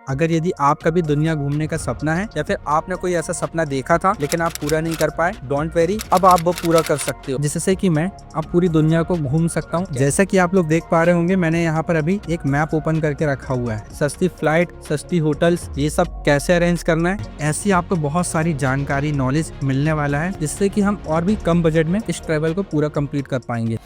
अगर यदि आपका भी दुनिया घूमने का सपना है या फिर आपने कोई ऐसा सपना देखा था लेकिन आप पूरा नहीं कर पाए, डोंट वेरी, अब आप वो पूरा कर सकते हो, जिससे कि मैं अब पूरी दुनिया को घूम सकता हूँ। जैसा कि आप लोग देख पा रहे होंगे, मैंने यहाँ पर अभी एक मैप ओपन करके रखा हुआ है। सस्ती फ्लाइट, सस्ती होटल्स, ये सब कैसे अरेंज करना है, ऐसी आपको बहुत सारी जानकारी, नॉलेज मिलने वाला है, जिससे कि हम और भी कम बजट में इस ट्रेवल को पूरा कंप्लीट कर पाएंगे।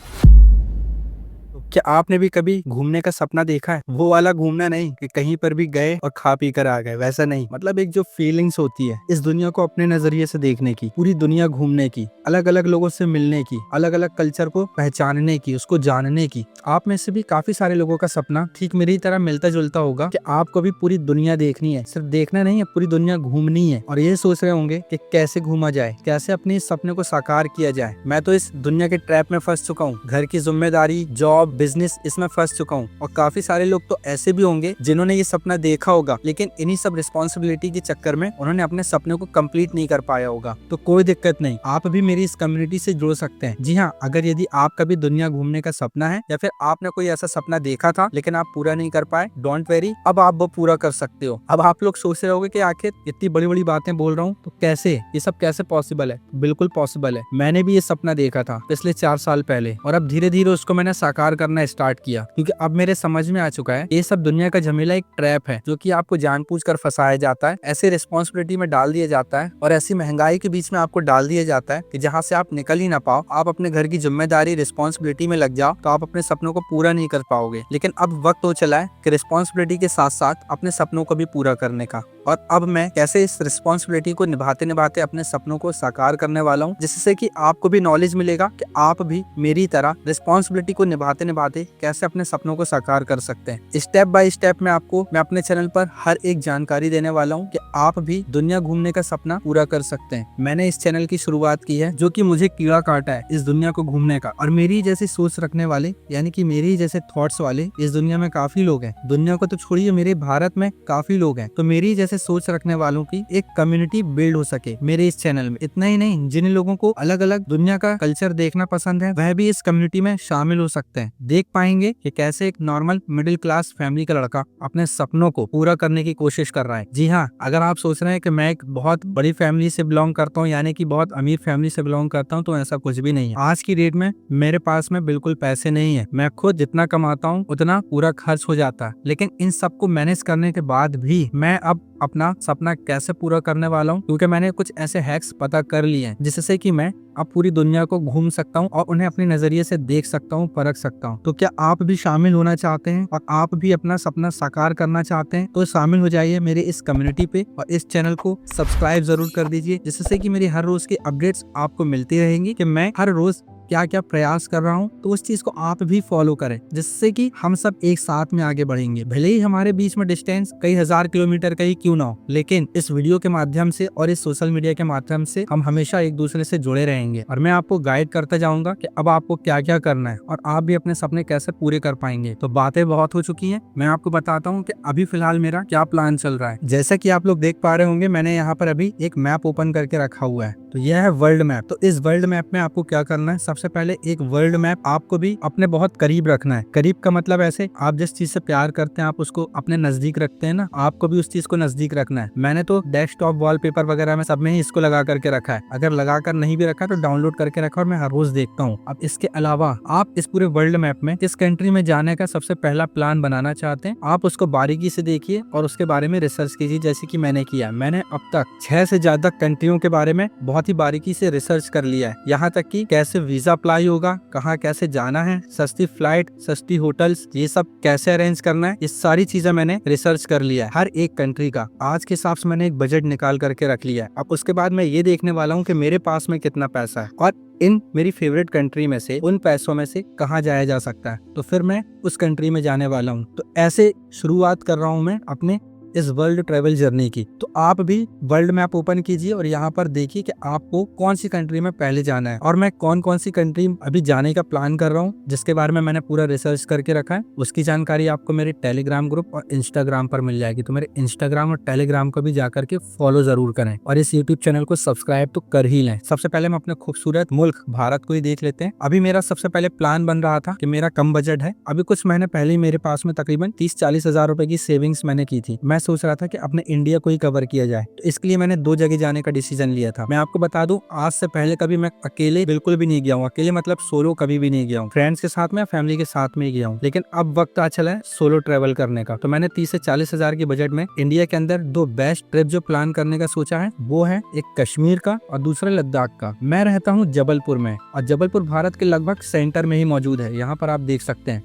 क्या आपने भी कभी घूमने का सपना देखा है? वो वाला घूमना नहीं कि कहीं पर भी गए और खा पी कर आ गए, वैसा नहीं। मतलब एक जो फीलिंग्स होती है इस दुनिया को अपने नजरिए से देखने की, पूरी दुनिया घूमने की, अलग अलग लोगों से मिलने की, अलग अलग कल्चर को पहचानने की, उसको जानने की। आप में से भी काफी सारे लोगों का सपना ठीक मेरी तरह मिलता जुलता होगा कि आपको भी पूरी दुनिया देखनी है। सिर्फ देखना नहीं है, पूरी दुनिया घूमनी है। और ये सोच रहे होंगे कि कैसे घूमा जाए, कैसे अपने इस सपने को साकार किया जाए। मैं तो इस दुनिया के ट्रैप में फंस चुका हूँ। घर की जिम्मेदारी, जॉब, बिजनेस, इसमें फंस चुका हूँ। और काफी सारे लोग तो ऐसे भी होंगे जिन्होंने ये सपना देखा होगा, लेकिन इन्हीं सब रिस्पॉन्सिबिलिटी के चक्कर में उन्होंने अपने सपने को कंप्लीट नहीं कर पाया होगा। तो कोई दिक्कत नहीं, आप भी मेरी इस कम्युनिटी से जुड़ सकते हैं। जी हाँ, अगर यदि आपका भी दुनिया घूमने का सपना है या फिर आपने कोई ऐसा सपना देखा था लेकिन आप पूरा नहीं कर पाए, डोंट वेरी, अब आप वो पूरा कर सकते हो। अब आप लोग सोच रहे होंगे कि आखिर इतनी बड़ी बड़ी बातें बोल रहा हूँ तो कैसे, ये सब कैसे पॉसिबल है? बिल्कुल पॉसिबल है। मैंने भी ये सपना देखा था पिछले 4 साल पहले, और अब धीरे धीरे उसको मैंने साकार करना स्टार्ट किया, क्योंकि अब मेरे समझ में आ चुका है ये सब दुनिया का झमेला एक ट्रैप है, जो कि आपको जानबूझकर फंसाया जाता है, ऐसे रिस्पॉन्सिबिलिटी में डाल दिया जाता है और ऐसी महंगाई के बीच में आपको डाल दिया जाता है कि जहाँ से आप निकल ही ना पाओ। आप अपने घर की जिम्मेदारी, रिस्पॉन्सिबिलिटी में लग जाओ तो आप अपने सपनों को पूरा नहीं कर पाओगे। लेकिन अब वक्त हो चला है कि रिस्पॉन्सिबिलिटी के साथ साथ अपने सपनों को भी पूरा करने का। और अब मैं कैसे इस रिस्पॉन्सिबिलिटी को निभाते निभाते अपने सपनों को साकार करने वाला हूँ, जिससे कि आपको भी नॉलेज मिलेगा कि आप भी मेरी तरह रिस्पॉन्सिबिलिटी को निभाते निभाते कैसे अपने सपनों को साकार कर सकते हैं। स्टेप बाय स्टेप मैं अपने चैनल पर हर एक जानकारी देने वाला हूँ कि आप भी दुनिया घूमने का सपना पूरा कर सकते हैं। मैंने इस चैनल की शुरुआत की है जो कि मुझे कीड़ा काटा है इस दुनिया को घूमने का, और मेरी जैसी सोच रखने वाले, यानी कि मेरी जैसे थॉट्स वाले इस दुनिया में काफी लोग हैं। दुनिया को तो छोड़िए, मेरे भारत में काफी लोग हैं। तो मेरी जैसे सोच रखने वालों की एक कम्युनिटी बिल्ड हो सके मेरे इस चैनल में। इतना ही नहीं, जिन लोगों को अलग अलग दुनिया का कल्चर देखना पसंद है, वह भी इस कम्युनिटी में शामिल हो सकते हैं। देख पाएंगे कि कैसे एक नॉर्मल मिडिल क्लास फैमिली का लड़का अपने सपनों को पूरा करने की कोशिश कर रहा है। जी हाँ, अगर आप सोच रहे हैं कि मैं एक बहुत बड़ी फैमिली से बिलोंग करता हूँ, यानी कि बहुत अमीर फैमिली से बिलोंग करता हूँ, तो ऐसा कुछ भी नहीं है। आज की डेट में मेरे पास में बिल्कुल पैसे नहीं है। मैं खुद जितना कमाता हूँ उतना पूरा खर्च हो जाता है। लेकिन इन सबको मैनेज करने के बाद भी मैं अब अपना सपना कैसे पूरा करने वाला हूँ, क्योंकि मैंने कुछ ऐसे हैक्स पता कर लिए हैं जिससे कि मैं अब पूरी दुनिया को घूम सकता हूँ और उन्हें अपने नजरिए से देख सकता हूँ, परख सकता हूँ। तो क्या आप भी शामिल होना चाहते हैं और आप भी अपना सपना साकार करना चाहते हैं, तो शामिल हो जाइए मेरे इस कम्युनिटी पे और इस चैनल को सब्सक्राइब जरूर कर दीजिए, जिससे कि मेरी हर रोज की अपडेट्स आपको मिलती रहेंगी कि मैं हर रोज क्या क्या प्रयास कर रहा हूँ। तो उस चीज को आप भी फॉलो करें, जिससे कि हम सब एक साथ में आगे बढ़ेंगे। भले ही हमारे बीच में डिस्टेंस कई हजार किलोमीटर का ही क्यों ना हो, लेकिन इस वीडियो के माध्यम से और इस सोशल मीडिया के माध्यम से हम हमेशा एक दूसरे से जुड़े रहेंगे। और मैं आपको गाइड करता जाऊंगा कि अब आपको क्या क्या करना है और आप भी अपने सपने कैसे पूरे कर पाएंगे। तो बातें बहुत हो चुकी है, मैं आपको बताता हूँ कि अभी फिलहाल मेरा क्या प्लान चल रहा है। जैसा कि आप लोग देख पा रहे होंगे, मैंने यहाँ पर अभी एक मैप ओपन करके रखा हुआ है। तो यह है वर्ल्ड मैप। तो इस वर्ल्ड मैप में आपको क्या करना है, सबसे पहले एक वर्ल्ड मैप आपको भी अपने बहुत करीब रखना है। करीब का मतलब ऐसे, आप जिस चीज से प्यार करते हैं आप उसको अपने नजदीक रखते हैं ना, आपको भी उस चीज को नजदीक रखना है। मैंने तो डेस्कटॉप, वॉलपेपर वगैरह में सब में ही इसको लगा करके रखा है। अगर लगा कर नहीं भी रखा तो डाउनलोड करके रखा और मैं हर रोज देखता हूँ। अब इसके अलावा आप इस पूरे वर्ल्ड मैप में किस कंट्री में जाने का सबसे पहला प्लान बनाना चाहते हैं, आप उसको बारीकी से देखिए और उसके बारे में रिसर्च कीजिए, जैसे कि मैंने किया। मैंने अब तक 6 से ज्यादा कंट्रियों के बारे में बहुत ही बारीकी से रिसर्च कर लिया है। यहाँ तक कि कैसे वीजा अप्लाई होगा, कहाँ कैसे जाना है, सस्ती फ्लाइट, सस्ती होटल्स, ये सब कैसे अरेंज करना है, ये सारी चीजें मैंने रिसर्च कर लिया है हर एक कंट्री का। आज के हिसाब से मैंने एक बजट निकाल करके रख लिया है। अब उसके बाद मैं ये देखने वाला हूँ कि मेरे पास में कितना पैसा है और इन मेरी फेवरेट कंट्री में से उन पैसों में से कहाँ जाया जा सकता है, तो फिर मैं उस कंट्री में जाने वाला हूँ। तो ऐसे शुरुआत कर रहा हूँ मैं अपने इस वर्ल्ड ट्रेवल जर्नी की। तो आप भी वर्ल्ड मैप ओपन कीजिए और यहाँ पर देखिए कि आपको कौन सी कंट्री में पहले जाना है और मैं कौन कौन सी कंट्री अभी जाने का प्लान कर रहा हूँ, जिसके बारे में मैंने पूरा रिसर्च करके रखा है। उसकी जानकारी आपको मेरे टेलीग्राम ग्रुप और इंस्टाग्राम पर मिल जाएगी। तो मेरे इंस्टाग्राम और टेलीग्राम को भी जाकर के फॉलो जरूर करें और इस यूट्यूब चैनल को सब्सक्राइब तो कर ही लें। सबसे पहले हम अपने खूबसूरत मुल्क भारत को ही देख लेते हैं। अभी मेरा सबसे पहले प्लान बन रहा था कि मेरा कम बजट है। अभी कुछ महीने पहले ही मेरे पास में तकरीबन 30-40 हजार रुपए की सेविंग्स मैंने की थी। मैं मैं सोच रहा था कि अपने इंडिया को ही कवर किया जाए, तो इसके लिए मैंने 2 जगह जाने का डिसीजन लिया था। मैं आपको बता दूं, आज से पहले कभी मैं अकेले बिल्कुल भी नहीं गया हूँ। अकेले मतलब सोलो कभी भी नहीं गया हूँ। फ्रेंड्स के साथ में, फैमिली के साथ में ही गया हूँ। लेकिन अब वक्त आ चला है सोलो ट्रेवल करने का। तो मैंने 30 से 40 हजार के बजट में इंडिया के अंदर 2 बेस्ट ट्रिप जो प्लान करने का सोचा है, वो है एक कश्मीर का और दूसरा लद्दाख का। मैं रहता हूँ जबलपुर में, और जबलपुर भारत के लगभग सेंटर में ही मौजूद है। यहाँ पर आप देख सकते हैं।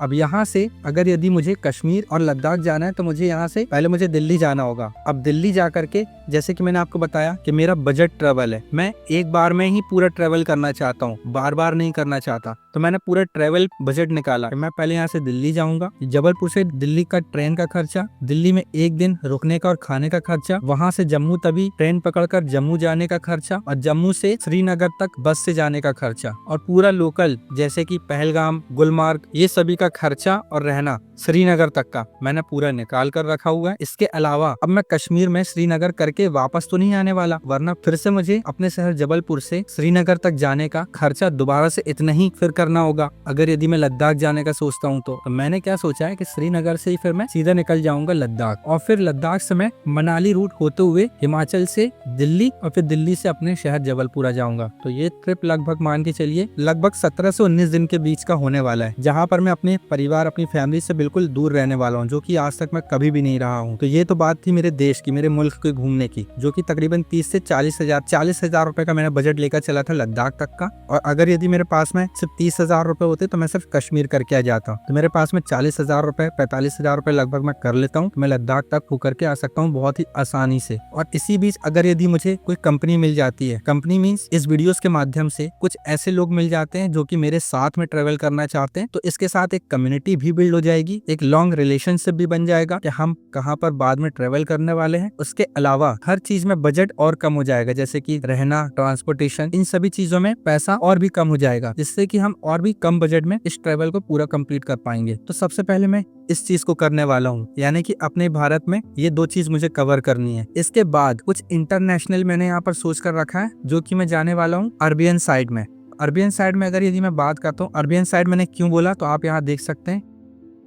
अब यहाँ से अगर यदि मुझे कश्मीर और लद्दाख जाना है, तो मुझे यहाँ से पहले मुझे दिल्ली जाना होगा। अब दिल्ली जा करके, जैसे कि मैंने आपको बताया कि मेरा बजट ट्रेवल है, मैं एक बार में ही पूरा ट्रेवल करना चाहता हूँ, बार बार नहीं करना चाहता। तो मैंने पूरा ट्रेवल बजट निकाला। मैं पहले यहाँ से दिल्ली जाऊंगा, जबलपुर से दिल्ली का ट्रेन का खर्चा, दिल्ली में 1 दिन रुकने का और खाने का खर्चा, वहाँ से जम्मू तभी ट्रेन पकड़कर जम्मू जाने का खर्चा, और जम्मू से श्रीनगर तक बस से जाने का खर्चा, और पूरा लोकल जैसे कि पहलगाम, गुलमार्ग, ये सभी का खर्चा और रहना श्रीनगर तक का मैंने पूरा निकाल कर रखा हुआ है। इसके अलावा अब मैं कश्मीर में श्रीनगर करके वापस तो नहीं आने वाला, वरना फिर से मुझे अपने शहर जबलपुर से श्रीनगर तक जाने का खर्चा दोबारा से इतना ही फिर करना होगा। अगर यदि मैं लद्दाख जाने का सोचता हूँ, तो मैंने क्या सोचा है कि श्रीनगर से ही फिर मैं सीधा निकल जाऊंगा लद्दाख, और फिर लद्दाख से मैं मनाली रूट होते हुए हिमाचल से दिल्ली, और फिर दिल्ली से अपने शहर जबलपुर आ जाऊंगा। तो ये ट्रिप लगभग मान के चलिए लगभग 17 से 19 दिन के बीच का होने वाला है, जहाँ पर मैं अपने परिवार, अपनी फैमिली से बिल्कुल दूर रहने वाला हूँ, जो कि आज तक मैं कभी भी नहीं रहा हूँ। तो ये तो बात थी मेरे देश की, मेरे मुल्क के घूमने की, जो कि तकरीबन 30 से 40 हजार रुपए का मैंने बजट लेकर चला था लद्दाख तक का। और अगर यदि मेरे पास में सिर्फ 30 हजार रुपए होते, तो मैं सिर्फ कश्मीर करके आ जाता। तो मेरे पास में 40 हजार रुपए, 45 हजार रुपए लगभग मैं कर लेता हूँ, मैं लद्दाख तक होकर के आ सकता हूँ बहुत ही आसानी से। और इसी बीच अगर यदि मुझे कोई कंपनी मिल जाती है, कंपनी मीन्स इस वीडियोस के माध्यम से कुछ ऐसे लोग मिल जाते हैं जो कि मेरे साथ में ट्रेवल करना चाहते हैं, तो इसके साथ एक कम्युनिटी भी बिल्ड हो जाएगी, एक लॉन्ग रिलेशनशिप भी बन जाएगा कि हम कहाँ पर बाद में ट्रेवल करने वाले हैं। उसके अलावा हर चीज में बजट और कम हो जाएगा, जैसे कि रहना, ट्रांसपोर्टेशन, इन सभी चीजों में पैसा और भी कम हो जाएगा, जिससे कि हम और भी कम बजट में इस ट्रेवल को पूरा कंप्लीट कर पाएंगे। तो सबसे पहले मैं इस चीज को करने वाला हूँ, यानी कि अपने भारत में ये 2 चीज मुझे कवर करनी है। इसके बाद कुछ इंटरनेशनल मैंने यहाँ पर सोच कर रखा है, जो कि मैं जाने वाला हूँ अरबियन साइड में। अरबियन साइड में अगर यदि मैं बात करता हूँ, अरबियन साइड मैंने क्यों बोला, तो आप यहाँ देख सकते हैं,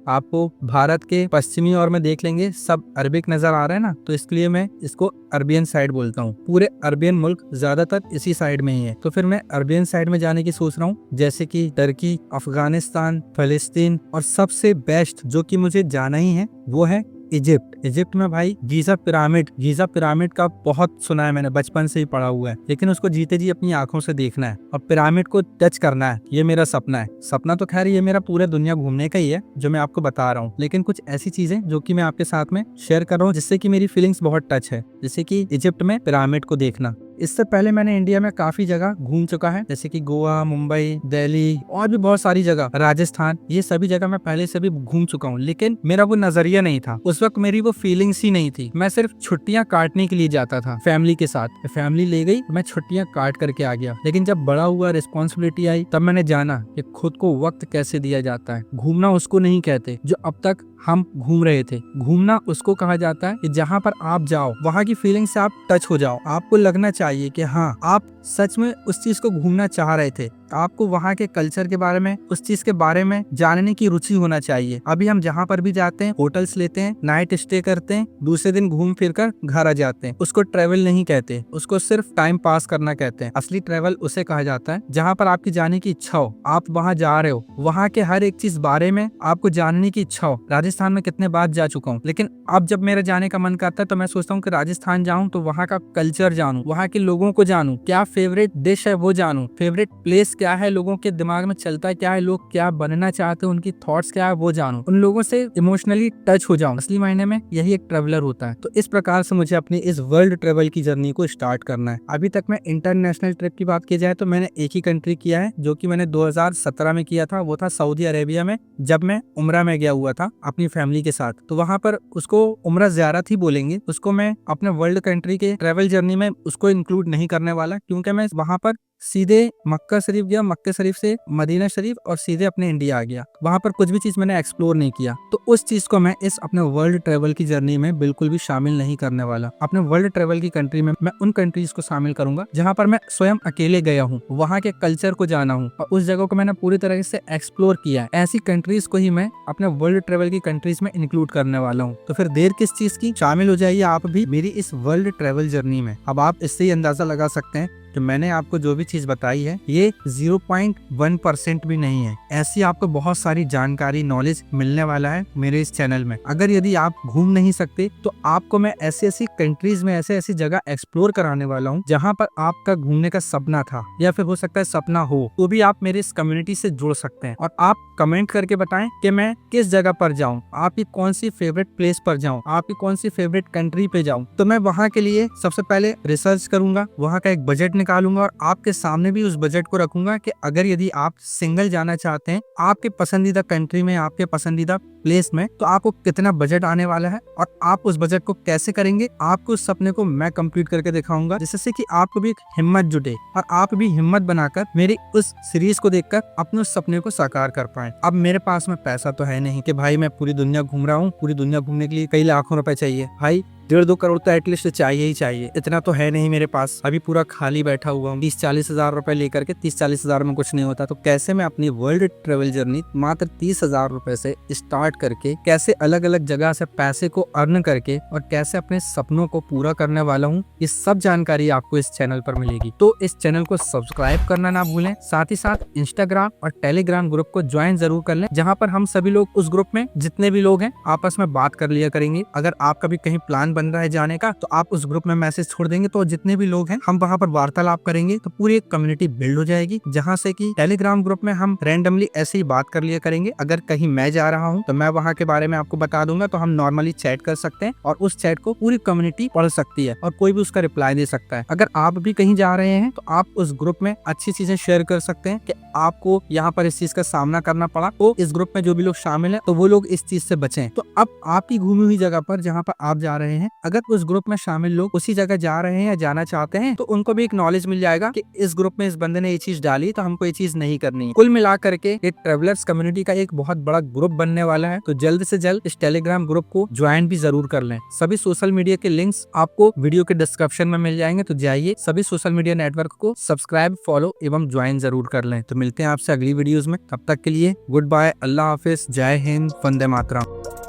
आपको भारत के पश्चिमी ओर में देख लेंगे सब अरबिक नजर आ रहा है ना, तो इसके लिए मैं इसको अरबियन साइड बोलता हूँ। पूरे अरबियन मुल्क ज्यादातर इसी साइड में ही है, तो फिर मैं अरबियन साइड में जाने की सोच रहा हूँ, जैसे कि टर्की, अफगानिस्तान, फलस्तीन, और सबसे बेस्ट जो कि मुझे जाना ही है वो है इजिप्ट। इजिप्ट में भाई गीजा पिरामिड का बहुत सुना है मैंने, बचपन से ही पढ़ा हुआ है, लेकिन उसको जीते जी अपनी आंखों से देखना है और पिरामिड को टच करना है, ये मेरा सपना है। सपना तो खैर ये मेरा पूरे दुनिया घूमने का ही है जो मैं आपको बता रहा हूँ, लेकिन कुछ ऐसी चीजें जो कि मैं आपके साथ में शेयर कर रहा हूँ जिससे कि मेरी फीलिंग्स बहुत टच है, जैसे कि इजिप्ट में पिरामिड को देखना। इससे पहले मैंने इंडिया में काफी जगह घूम चुका है, जैसे कि गोवा, मुंबई, दिल्ली और भी बहुत सारी जगह, राजस्थान, ये सभी जगह मैं पहले से भी घूम चुका हूँ, लेकिन मेरा वो नजरिया नहीं था, उस वक्त मेरी वो फीलिंग्स ही नहीं थी। मैं सिर्फ छुट्टियां काटने के लिए जाता था फैमिली के साथ, फैमिली ले गई, मैं छुट्टियां काट करके आ गया। लेकिन जब बड़ा हुआ, रिस्पॉन्सिबिलिटी आई, तब मैंने जाना कि खुद को वक्त कैसे दिया जाता है। घूमना उसको नहीं कहते जो अब तक हम घूम रहे थे, घूमना उसको कहा जाता है कि जहाँ पर आप जाओ वहाँ की फीलिंग से आप टच हो जाओ। आपको लगना चाहिए कि हाँ, आप सच में उस चीज को घूमना चाह रहे थे, आपको वहाँ के कल्चर के बारे में, उस चीज के बारे में जानने की रुचि होना चाहिए। अभी हम जहाँ पर भी जाते हैं, होटल्स लेते हैं, नाइट स्टे करते हैं, दूसरे दिन घूम फिर कर घर आ जाते हैं, उसको ट्रेवल नहीं कहते, उसको सिर्फ टाइम पास करना कहते हैं। असली ट्रेवल उसे कहा जाता है जहाँ पर आपकी जाने की इच्छा हो, आप वहाँ जा रहे हो, वहाँ के हर एक चीज बारे में आपको जानने की इच्छा हो। राजस्थान में कितने बार जा चुका हूँ, लेकिन अब जब मेरा जाने का मन करता है तो मैं सोचता हूँ कि राजस्थान जाऊँ तो वहाँ का कल्चर जानूं, वहाँ के लोगों को जानूं, क्या फेवरेट डिश है वो जानूं, फेवरेट प्लेस क्या है, लोगों के दिमाग में चलता है क्या है, लोग क्या बनना चाहते हैं, उनकी थॉट्स क्या है वो जानूं, उन लोगों से इमोशनली टच हो जाऊं। असली मायने में यही एक ट्रेवलर होता है। तो इस प्रकार से मुझे अपनी इस वर्ल्ड ट्रेवल की जर्नी को स्टार्ट करना है। अभी तक मैं इंटरनेशनल ट्रिप की बात की जाए तो मैंने एक ही कंट्री किया है, जो कि मैंने 2017 में किया था, वो था सऊदी अरेबिया में, जब मैं उम्रा में गया हुआ था अपनी फैमिली के साथ। तो वहां पर उसको उम्रा ज़ियारत ही बोलेंगे, उसको मैं अपने वर्ल्ड कंट्री के ट्रेवल जर्नी में उसको इंक्लूड नहीं करने वाला, क्योंकि मैं वहां पर सीधे मक्का शरीफ गया, मक्का शरीफ से मदीना शरीफ और सीधे अपने इंडिया आ गया। वहां पर कुछ भी चीज मैंने एक्सप्लोर नहीं किया। तो उस चीज को मैं इस अपने वर्ल्ड ट्रेवल की जर्नी में बिल्कुल भी शामिल नहीं करने वाला। अपने वर्ल्ड ट्रेवल की कंट्री में मैं उन कंट्रीज को शामिल करूंगा जहां पर मैं स्वयं अकेले गया हूँ, वहां के कल्चर को जाना हूँ और उस जगह को मैंने पूरी तरह से एक्सप्लोर किया है। ऐसी कंट्रीज को ही मैं अपने वर्ल्ड ट्रेवल की कंट्रीज में इंक्लूड करने वाला हूँ। तो फिर देर किस चीज की, शामिल हो जाइए आप भी मेरी इस वर्ल्ड ट्रेवल जर्नी में। अब आप इससे ही अंदाजा लगा सकते हैं कि मैंने आपको जो भी चीज बताई है ये 0.1% भी नहीं है। ऐसी आपको बहुत सारी जानकारी, नॉलेज मिलने वाला है मेरे इस चैनल में। अगर यदि आप घूम नहीं सकते तो आपको मैं ऐसी ऐसी कंट्रीज में ऐसे ऐसी जगह एक्सप्लोर कराने वाला हूँ जहाँ पर आपका घूमने का सपना था या फिर हो सकता है सपना हो, तो भी आप मेरे इस कम्युनिटी से जुड़ सकते हैं। और आप कमेंट करके बताएं कि मैं किस जगह पर जाऊँ, आपकी कौन सी फेवरेट प्लेस पर जाऊँ, आपकी कौन सी फेवरेट कंट्री पे जाऊँ। तो मैं वहाँ के लिए सबसे पहले रिसर्च करूंगा, वहाँ का एक बजट निकालूंगा और आपके सामने भी उस बजट को रखूंगा कि अगर यदि आप सिंगल जाना चाहते हैं आपके पसंदीदा कंट्री में, आपके पसंदीदा प्लेस में, तो आपको कितना बजट आने वाला है और आप उस बजट को कैसे करेंगे। आपको उस सपने को मैं कंप्लीट करके दिखाऊंगा जिससे कि आपको भी एक हिम्मत जुटे और आप भी हिम्मत बनाकर मेरी उस सीरीज को देखकर अपने उस सपने को साकार कर पाए। अब मेरे पास में पैसा तो है नहीं कि भाई मैं पूरी दुनिया घूम रहा हूँ, पूरी दुनिया घूमने के लिए कई लाखों रुपए चाहिए। भाई 1.5-2 करोड़ तो एटलीस्ट चाहिए ही चाहिए। इतना तो है नहीं मेरे पास, अभी पूरा खाली बैठा हुआ हूँ। 30-40 हजार रुपए लेकर के 30-40 हजार में कुछ नहीं होता। तो कैसे मैं अपनी वर्ल्ड ट्रेवल जर्नी मात्र 30 हजार रुपए से स्टार्ट करके कैसे अलग अलग जगह से पैसे को अर्न करके और कैसे अपने सपनों को पूरा करने वाला हूँ, ये सब जानकारी आपको इस चैनल पर मिलेगी। तो इस चैनल को सब्सक्राइब करना ना भूलें, साथ ही साथ इंस्टाग्राम और टेलीग्राम ग्रुप को ज्वाइन जरूर कर लें, जहाँ पर हम सभी लोग उस ग्रुप में जितने भी लोग हैं आपस में बात कर लिया करेंगे। अगर आपका भी कहीं प्लान बन रहा है जाने का तो आप उस ग्रुप में मैसेज छोड़ देंगे, तो जितने भी लोग हैं हम वहां पर वार्तालाप करेंगे, तो पूरी एक कम्युनिटी बिल्ड हो जाएगी। जहां से कि टेलीग्राम ग्रुप में हम रैंडमली ऐसे ही बात कर लिया करेंगे। अगर कहीं मैं जा रहा हूं तो मैं वहां के बारे में आपको बता दूंगा, तो हम नॉर्मली चैट कर सकते हैं और उस चैट को पूरी कम्युनिटी पढ़ सकती है और कोई भी उसका रिप्लाई दे सकता है। अगर आप भी कहीं जा रहे हैं तो आप उस ग्रुप में अच्छी चीजें शेयर कर सकते हैं कि आपको यहाँ पर इस चीज का सामना करना पड़ा, तो इस ग्रुप में जो भी लोग शामिल है तो वो लोग इस चीज से बचें। तो अब आपकी घूमी हुई जगह पर जहाँ पर आप जा रहे हैं, अगर उस ग्रुप में शामिल लोग उसी जगह जा रहे हैं या जाना चाहते हैं, तो उनको भी एक नॉलेज मिल जाएगा कि इस ग्रुप में इस बंदे ने ये चीज डाली तो हमको ये चीज नहीं करनी है। कुल मिला करके ये ट्रेवलर्स कम्युनिटी का एक बहुत बड़ा ग्रुप बनने वाला है। तो जल्द से जल्द इस टेलीग्राम ग्रुप को ज्वाइन भी जरूर कर लें। सभी सोशल मीडिया के लिंक्स आपको वीडियो के डिस्क्रिप्शन में मिल जाएंगे, तो जाइए सभी सोशल मीडिया नेटवर्क को सब्सक्राइब, फॉलो एवं ज्वाइन जरूर कर लें। तो मिलते हैं आपसे अगली वीडियोज में, तब तक के लिए गुड बाय, अल्लाह हाफिज, जय हिंद, वंदे मातरम।